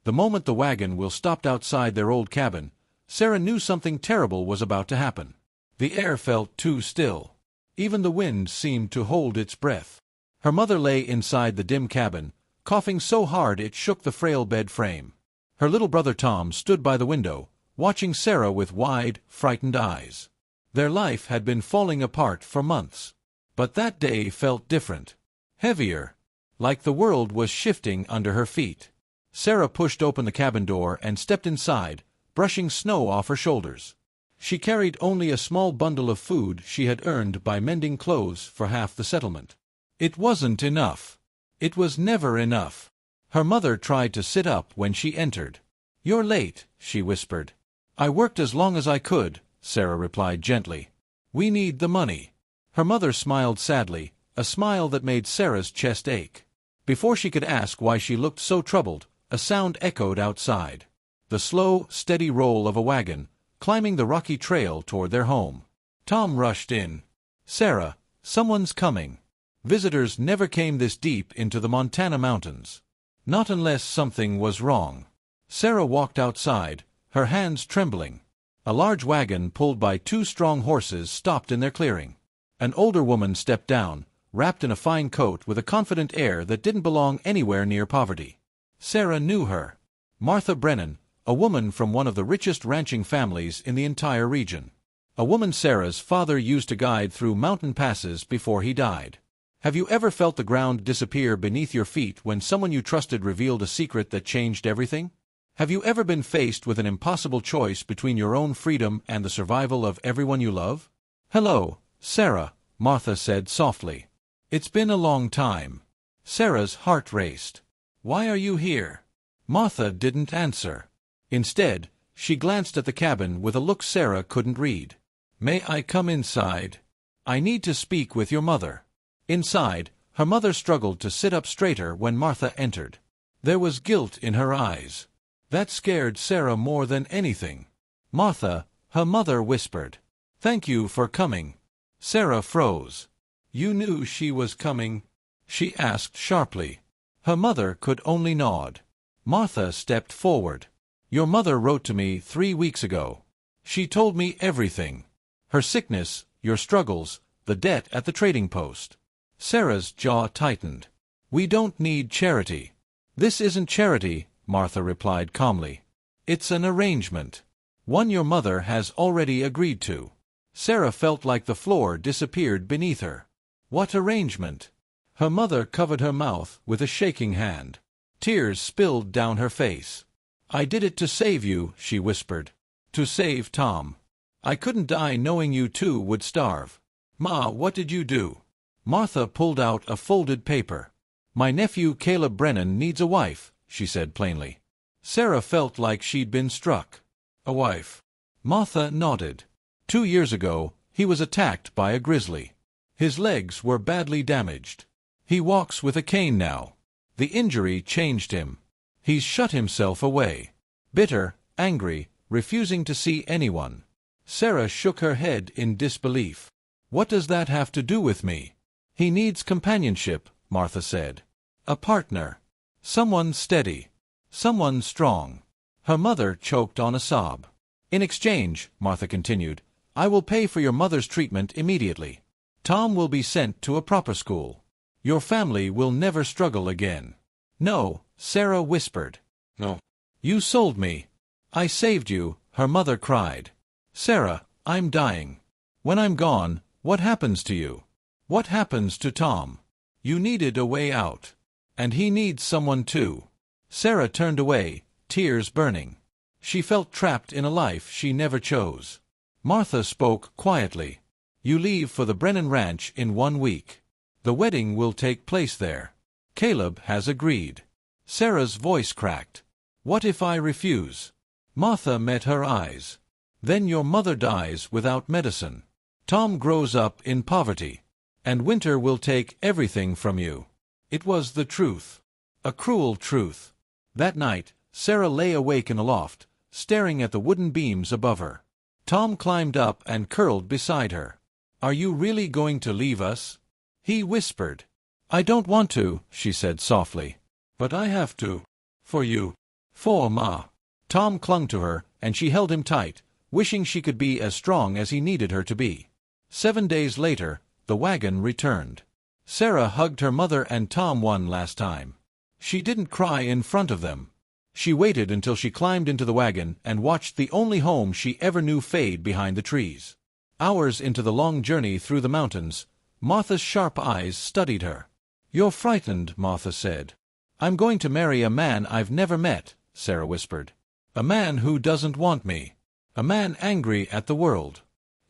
The moment the wagon wheel stopped outside their old cabin, Sarah knew something terrible was about to happen. The air felt too still. Even the wind seemed to hold its breath. Her mother lay inside the dim cabin, coughing so hard it shook the frail bed frame. Her little brother Tom stood by the window, watching Sarah with wide, frightened eyes. Their life had been falling apart for months. But that day felt different. Heavier. Like the world was shifting under her feet. Sarah pushed open the cabin door and stepped inside, brushing snow off her shoulders. She carried only a small bundle of food she had earned by mending clothes for half the settlement. It wasn't enough. It was never enough. Her mother tried to sit up when she entered. "You're late," she whispered. "I worked as long as I could," Sarah replied gently. "We need the money." Her mother smiled sadly, a smile that made Sarah's chest ache. Before she could ask why she looked so troubled, a sound echoed outside. The slow, steady roll of a wagon, climbing the rocky trail toward their home. Tom rushed in. "Sarah, someone's coming." Visitors never came this deep into the Montana mountains. Not unless something was wrong. Sarah walked outside, her hands trembling. A large wagon pulled by 2 strong horses stopped in their clearing. An older woman stepped down, wrapped in a fine coat with a confident air that didn't belong anywhere near poverty. Sarah knew her. Martha Brennan, a woman from one of the richest ranching families in the entire region. A woman Sarah's father used to guide through mountain passes before he died. Have you ever felt the ground disappear beneath your feet when someone you trusted revealed a secret that changed everything? Have you ever been faced with an impossible choice between your own freedom and the survival of everyone you love? "Hello, Sarah," Martha said softly. "It's been a long time." Sarah's heart raced. "Why are you here?" Martha didn't answer. Instead, she glanced at the cabin with a look Sarah couldn't read. "May I come inside? I need to speak with your mother." Inside, her mother struggled to sit up straighter when Martha entered. There was guilt in her eyes. That scared Sarah more than anything. "Martha," her mother whispered. "Thank you for coming." Sarah froze. "You knew she was coming?" she asked sharply. Her mother could only nod. Martha stepped forward. "Your mother wrote to me 3 weeks ago. She told me everything. Her sickness, your struggles, the debt at the trading post." Sarah's jaw tightened. "We don't need charity." "This isn't charity," Martha replied calmly. "It's an arrangement. One your mother has already agreed to." Sarah felt like the floor disappeared beneath her. "What arrangement?" Her mother covered her mouth with a shaking hand. Tears spilled down her face. "I did it to save you," she whispered. "To save Tom. I couldn't die knowing you two would starve." "Ma, what did you do?" Martha pulled out a folded paper. "My nephew Caleb Brennan needs a wife," she said plainly. Sarah felt like she'd been struck. "A wife?" Martha nodded. 2 years ago, he was attacked by a grizzly. His legs were badly damaged. He walks with a cane now. The injury changed him. He's shut himself away. Bitter, angry, refusing to see anyone. Sarah shook her head in disbelief. "What does that have to do with me?" "He needs companionship," Martha said. "A partner. Someone steady. Someone strong." Her mother choked on a sob. "In exchange," Martha continued, "I will pay for your mother's treatment immediately. Tom will be sent to a proper school. Your family will never struggle again." "No," Sarah whispered. "No. You sold me. I saved you," her mother cried. "Sarah, I'm dying. When I'm gone, what happens to you? What happens to Tom? You needed a way out. And he needs someone too." Sarah turned away, tears burning. She felt trapped in a life she never chose. Martha spoke quietly. "You leave for the Brennan Ranch in 1 week. The wedding will take place there. Caleb has agreed." Sarah's voice cracked. "What if I refuse?" Martha met her eyes. "Then your mother dies without medicine. Tom grows up in poverty. And winter will take everything from you." It was the truth. A cruel truth. That night, Sarah lay awake in the loft, staring at the wooden beams above her. Tom climbed up and curled beside her. "Are you really going to leave us?" he whispered. "I don't want to," she said softly. "But I have to. For you. For Ma. Tom clung to her, and she held him tight, wishing she could be as strong as he needed her to be. 7 days later, the wagon returned. Sarah hugged her mother and Tom one last time. She didn't cry in front of them. She waited until she climbed into the wagon and watched the only home she ever knew fade behind the trees. Hours into the long journey through the mountains, Martha's sharp eyes studied her. "You're frightened," Martha said. "I'm going to marry a man I've never met," Sarah whispered. "A man who doesn't want me. A man angry at the world."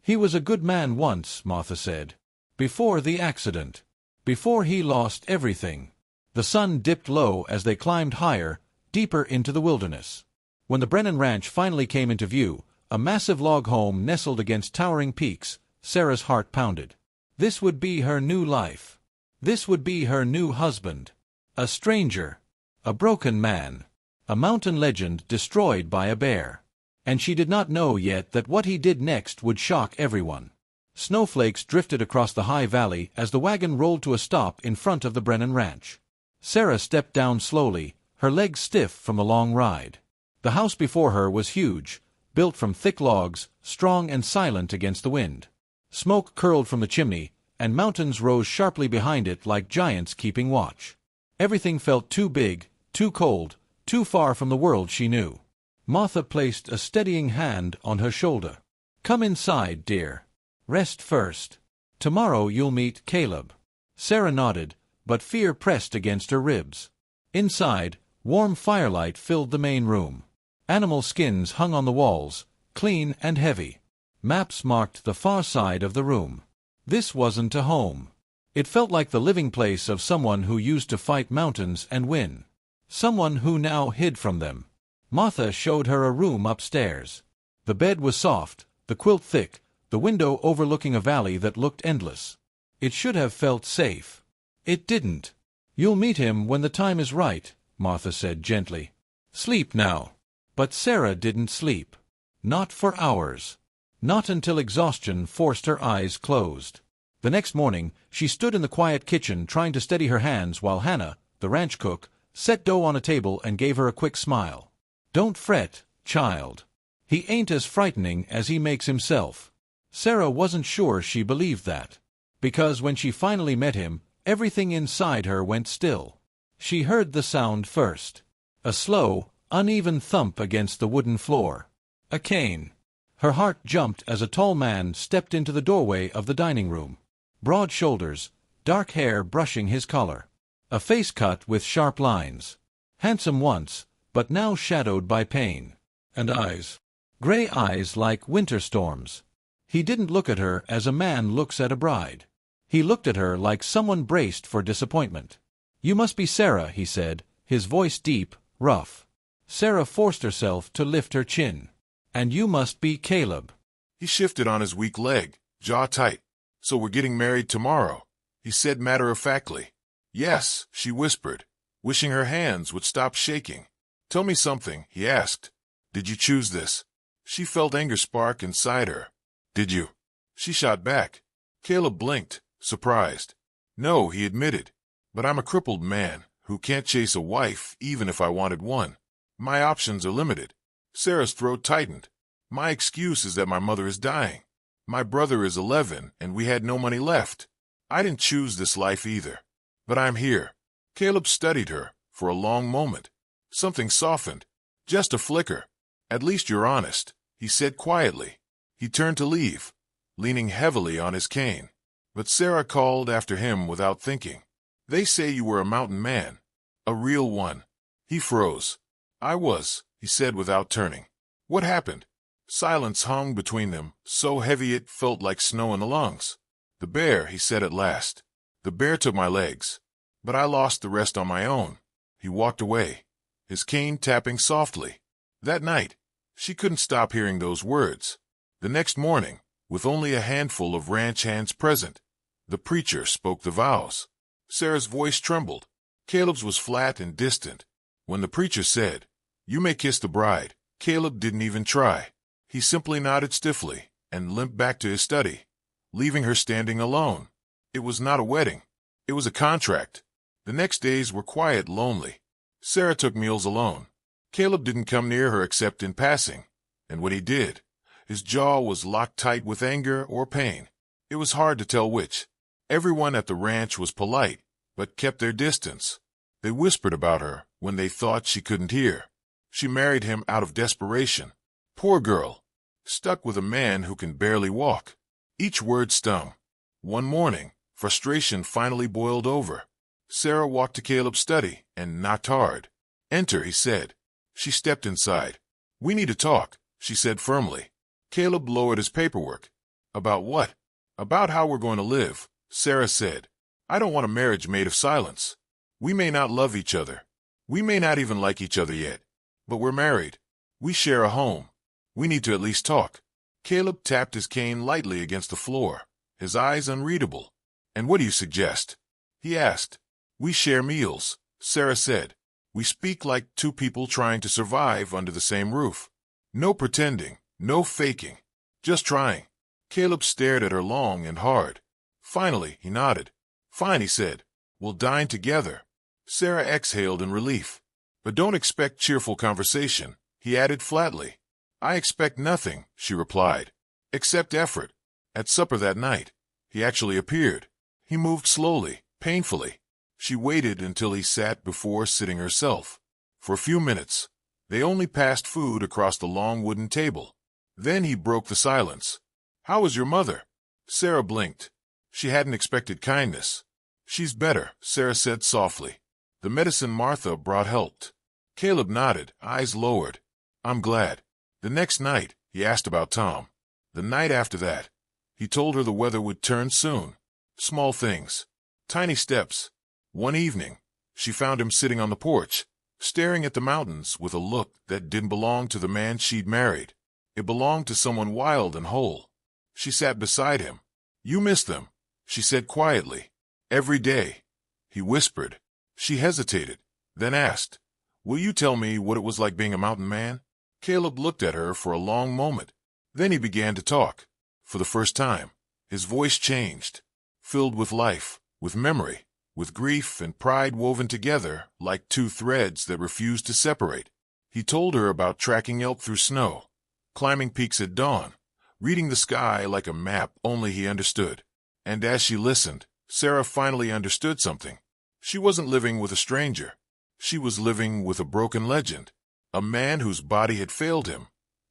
"He was a good man once," Martha said. "Before the accident. Before he lost everything." The sun dipped low as they climbed higher, deeper into the wilderness. When the Brennan ranch finally came into view, a massive log home nestled against towering peaks, Sarah's heart pounded. This would be her new life. This would be her new husband. A stranger. A broken man. A mountain legend destroyed by a bear. And she did not know yet that what he did next would shock everyone. Snowflakes drifted across the high valley as the wagon rolled to a stop in front of the Brennan ranch. Sarah stepped down slowly, her legs stiff from the long ride. The house before her was huge, built from thick logs, strong and silent against the wind. Smoke curled from the chimney, and mountains rose sharply behind it like giants keeping watch. Everything felt too big, too cold, too far from the world she knew. Martha placed a steadying hand on her shoulder. "Come inside, dear. Rest first. Tomorrow you'll meet Caleb." Sarah nodded, but fear pressed against her ribs. Inside, warm firelight filled the main room. Animal skins hung on the walls, clean and heavy. Maps marked the far side of the room. This wasn't a home. It felt like the living place of someone who used to fight mountains and win. Someone who now hid from them. Martha showed her a room upstairs. The bed was soft, the quilt thick, the window overlooking a valley that looked endless. It should have felt safe. It didn't. "You'll meet him when the time is right," Martha said gently. "Sleep now." But Sarah didn't sleep. Not for hours. Not until exhaustion forced her eyes closed. The next morning, she stood in the quiet kitchen trying to steady her hands while Hannah, the ranch cook, set dough on a table and gave her a quick smile. "Don't fret, child. He ain't as frightening as he makes himself." Sarah wasn't sure she believed that. Because when she finally met him, everything inside her went still. She heard the sound first. A slow, uneven thump against the wooden floor. A cane. Her heart jumped as a tall man stepped into the doorway of the dining room. Broad shoulders, dark hair brushing his collar. A face cut with sharp lines. Handsome once, but now shadowed by pain. And eyes. Gray eyes like winter storms. He didn't look at her as a man looks at a bride. He looked at her like someone braced for disappointment. "You must be Sarah," he said, his voice deep, rough. Sarah forced herself to lift her chin. "And you must be Caleb." He shifted on his weak leg, jaw tight. "So we're getting married tomorrow," he said matter-of-factly. "Yes," she whispered, wishing her hands would stop shaking. "Tell me something," he asked. "Did you choose this?" She felt anger spark inside her. "Did you?" She shot back. Caleb blinked, surprised. "No," he admitted, "but I'm a crippled man who can't chase a wife even if I wanted one. My options are limited." Sarah's throat tightened. "My excuse is that my mother is dying. My brother is 11 and we had no money left. I didn't choose this life either. But I'm here." Caleb studied her for a long moment. Something softened. Just a flicker. "At least you're honest," he said quietly. He turned to leave, leaning heavily on his cane. But Sarah called after him without thinking. "They say you were a mountain man. A real one." He froze. "I was," he said without turning. "What happened?" Silence hung between them, so heavy it felt like snow in the lungs. "The bear," he said at last. "The bear took my legs. But I lost the rest on my own." He walked away, his cane tapping softly. That night, she couldn't stop hearing those words. The next morning, with only a handful of ranch hands present, the preacher spoke the vows. Sarah's voice trembled. Caleb's was flat and distant. When the preacher said, "You may kiss the bride," Caleb didn't even try. He simply nodded stiffly and limped back to his study, leaving her standing alone. It was not a wedding. It was a contract. The next days were quiet, lonely. Sarah took meals alone. Caleb didn't come near her except in passing, and when he did, his jaw was locked tight with anger or pain. It was hard to tell which. Everyone at the ranch was polite, but kept their distance. They whispered about her when they thought she couldn't hear. She married him out of desperation. Poor girl, stuck with a man who can barely walk. Each word stung. One morning, frustration finally boiled over. Sarah walked to Caleb's study and knocked hard. "Enter," he said. She stepped inside. "We need to talk," she said firmly. Caleb lowered his paperwork. "About what?" "About how we're going to live," Sarah said. "I don't want a marriage made of silence. We may not love each other. We may not even like each other yet. But we're married. We share a home. We need to at least talk." Caleb tapped his cane lightly against the floor, his eyes unreadable. "And what do you suggest?" he asked. "We share meals," Sarah said. "We speak like two people trying to survive under the same roof. No pretending, no faking, just trying." Caleb stared at her long and hard. Finally, he nodded. "Fine," he said. "We'll dine together." Sarah exhaled in relief. "But don't expect cheerful conversation," he added flatly. "I expect nothing," she replied, "except effort." At supper that night, he actually appeared. He moved slowly, painfully. She waited until he sat before sitting herself. For a few minutes, they only passed food across the long wooden table. Then he broke the silence. "How is your mother?" Sarah blinked. She hadn't expected kindness. "She's better," Sarah said softly. "The medicine Martha brought helped." Caleb nodded, eyes lowered. "I'm glad." The next night, he asked about Tom. The night after that, he told her the weather would turn soon. Small things. Tiny steps. One evening, she found him sitting on the porch, staring at the mountains with a look that didn't belong to the man she'd married. It belonged to someone wild and whole. She sat beside him. "You miss them," she said quietly. "Every day." He whispered. She hesitated, then asked, "Will you tell me what it was like being a mountain man?" Caleb looked at her for a long moment. Then he began to talk. For the first time, his voice changed, filled with life, with memory, with grief and pride woven together like two threads that refused to separate. He told her about tracking elk through snow, climbing peaks at dawn, reading the sky like a map only he understood. And as she listened, Sarah finally understood something. She wasn't living with a stranger. She was living with a broken legend, a man whose body had failed him,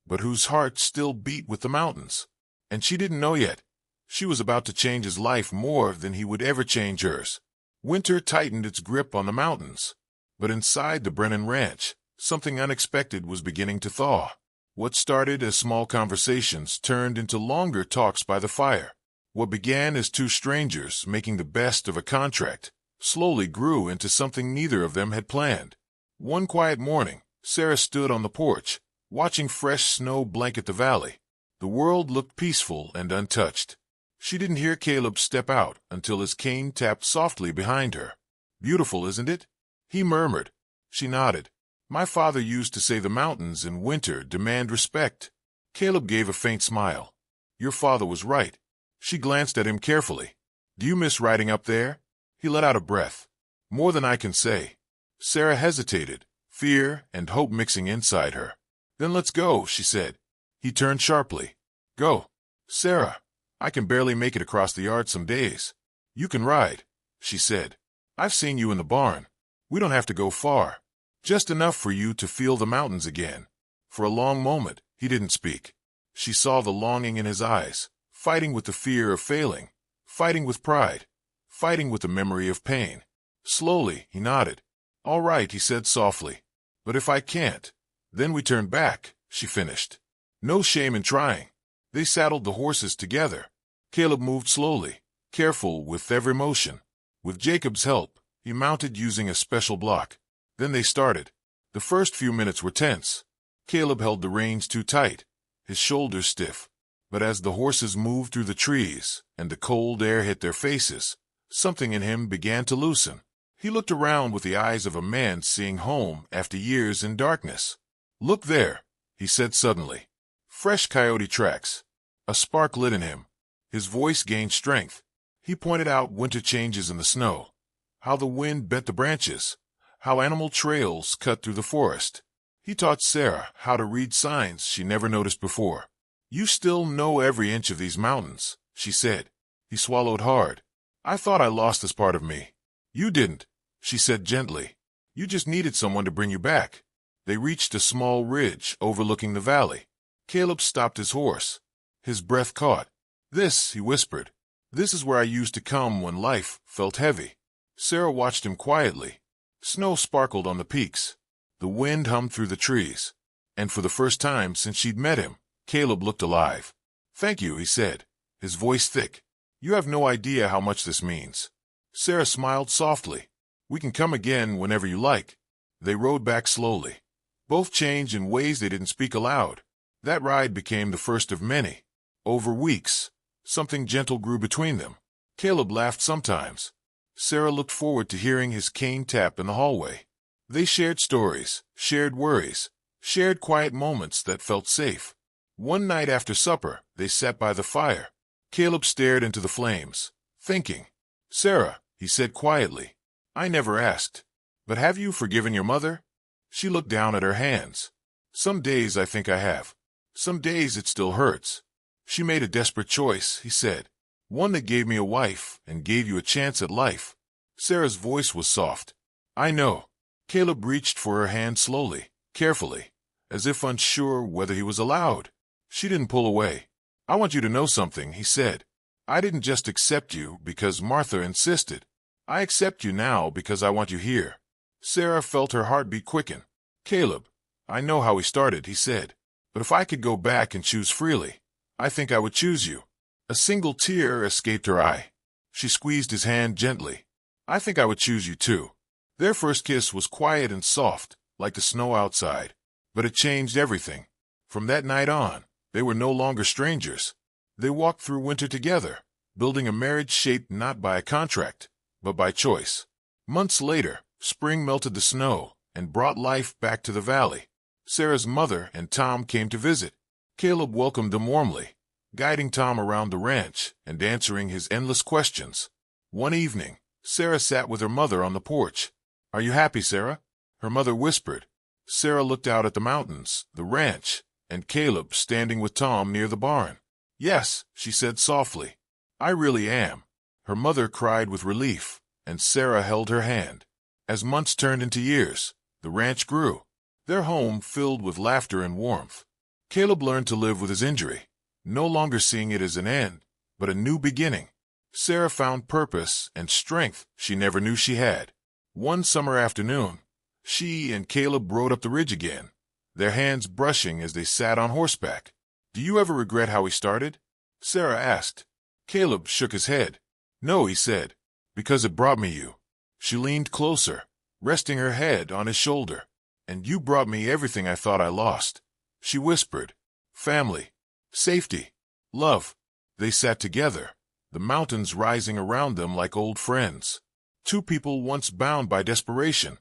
but whose heart still beat with the mountains. And she didn't know yet. She was about to change his life more than he would ever change hers. Winter tightened its grip on the mountains. But inside the Brennan ranch, something unexpected was beginning to thaw. What started as small conversations turned into longer talks by the fire. What began as two strangers making the best of a contract slowly grew into something neither of them had planned. One quiet morning, Sarah stood on the porch, watching fresh snow blanket the valley. The world looked peaceful and untouched. She didn't hear Caleb step out until his cane tapped softly behind her. "Beautiful, isn't it?" he murmured. She nodded. "My father used to say the mountains in winter demand respect." Caleb gave a faint smile. "Your father was right." She glanced at him carefully. "Do you miss riding up there?" He let out a breath. "More than I can say." Sarah hesitated, fear and hope mixing inside her. "Then let's go," she said. He turned sharply. "Go." "Sarah, I can barely make it across the yard some days." "You can ride," she said. "I've seen you in the barn. We don't have to go far. Just enough for you to feel the mountains again." For a long moment, he didn't speak. She saw the longing in his eyes, fighting with the fear of failing, fighting with pride, fighting with the memory of pain. Slowly, he nodded. "All right," he said softly. "But if I can't, then we turn back," she finished. "No shame in trying." They saddled the horses together. Caleb moved slowly, careful with every motion. With Jacob's help, he mounted using a special block. Then they started. The first few minutes were tense. Caleb held the reins too tight, his shoulders stiff. But as the horses moved through the trees and the cold air hit their faces, something in him began to loosen. He looked around with the eyes of a man seeing home after years in darkness. "Look there," he said suddenly. "Fresh coyote tracks." A spark lit in him. His voice gained strength. He pointed out winter changes in the snow, how the wind bent the branches, how animal trails cut through the forest. He taught Sarah how to read signs she never noticed before. "You still know every inch of these mountains," she said. He swallowed hard. "I thought I lost this part of me." "You didn't," she said gently. "You just needed someone to bring you back." They reached a small ridge overlooking the valley. Caleb stopped his horse. His breath caught. "This," he whispered. "This is where I used to come when life felt heavy." Sarah watched him quietly. Snow sparkled on the peaks. The wind hummed through the trees. And for the first time since she'd met him, Caleb looked alive. "Thank you," he said, his voice thick. "You have no idea how much this means." Sarah smiled softly. "We can come again whenever you like." They rode back slowly. Both changed in ways they didn't speak aloud. That ride became the first of many. Over weeks, something gentle grew between them. Caleb laughed sometimes. Sarah looked forward to hearing his cane tap in the hallway. They shared stories, shared worries, shared quiet moments that felt safe. One night after supper, they sat by the fire. Caleb stared into the flames, thinking. "Sarah," he said quietly, "I never asked, but have you forgiven your mother?" She looked down at her hands. "Some days I think I have. Some days it still hurts." "She made a desperate choice," he said. "One that gave me a wife and gave you a chance at life." Sarah's voice was soft. "I know." Caleb reached for her hand slowly, carefully, as if unsure whether he was allowed. She didn't pull away. "I want you to know something," he said. "I didn't just accept you because Martha insisted. I accept you now because I want you here." Sarah felt her heartbeat quicken. "Caleb, I know how we started," he said. "But if I could go back and choose freely, I think I would choose you." A single tear escaped her eye. She squeezed his hand gently. "I think I would choose you too." Their first kiss was quiet and soft, like the snow outside. But it changed everything. From that night on, they were no longer strangers. They walked through winter together, building a marriage shaped not by a contract, but by choice. Months later, spring melted the snow and brought life back to the valley. Sarah's mother and Tom came to visit. Caleb welcomed them warmly, guiding Tom around the ranch and answering his endless questions. One evening, Sarah sat with her mother on the porch. "Are you happy, Sarah?" her mother whispered. Sarah looked out at the mountains, the ranch, and Caleb standing with Tom near the barn. "Yes," she said softly. "I really am." Her mother cried with relief, and Sarah held her hand. As months turned into years, the ranch grew, their home filled with laughter and warmth. Caleb learned to live with his injury, no longer seeing it as an end, but a new beginning. Sarah found purpose and strength she never knew she had. One summer afternoon, she and Caleb rode up the ridge again, their hands brushing as they sat on horseback. "Do you ever regret how we started?" Sarah asked. Caleb shook his head. "No," he said, "because it brought me you." She leaned closer, resting her head on his shoulder. "And you brought me everything I thought I lost," she whispered. "Family, safety, love." They sat together, the mountains rising around them like old friends. Two people once bound by desperation,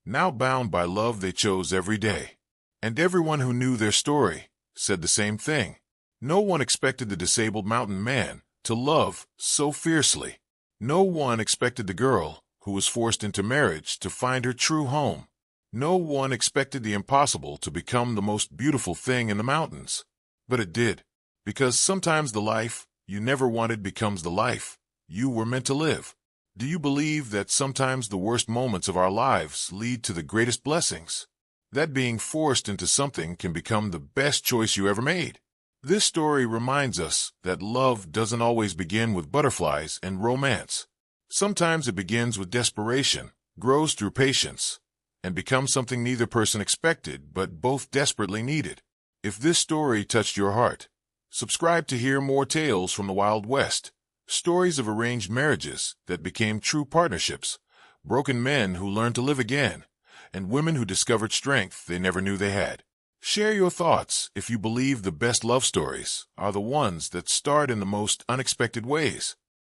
now bound by love they chose every day. And everyone who knew their story said the same thing. No one expected the disabled mountain man to love so fiercely. No one expected the girl who was forced into marriage to find her true home. No one expected the impossible to become the most beautiful thing in the mountains. But it did, because sometimes the life you never wanted becomes the life you were meant to live. Do you believe that sometimes the worst moments of our lives lead to the greatest blessings? That being forced into something can become the best choice you ever made. This story reminds us that love doesn't always begin with butterflies and romance. Sometimes it begins with desperation, grows through patience, and becomes something neither person expected but both desperately needed. If this story touched your heart, subscribe to hear more tales from the Wild West. Stories of arranged marriages that became true partnerships, broken men who learned to live again, and women who discovered strength they never knew they had. Share your thoughts if you believe the best love stories are the ones that start in the most unexpected ways.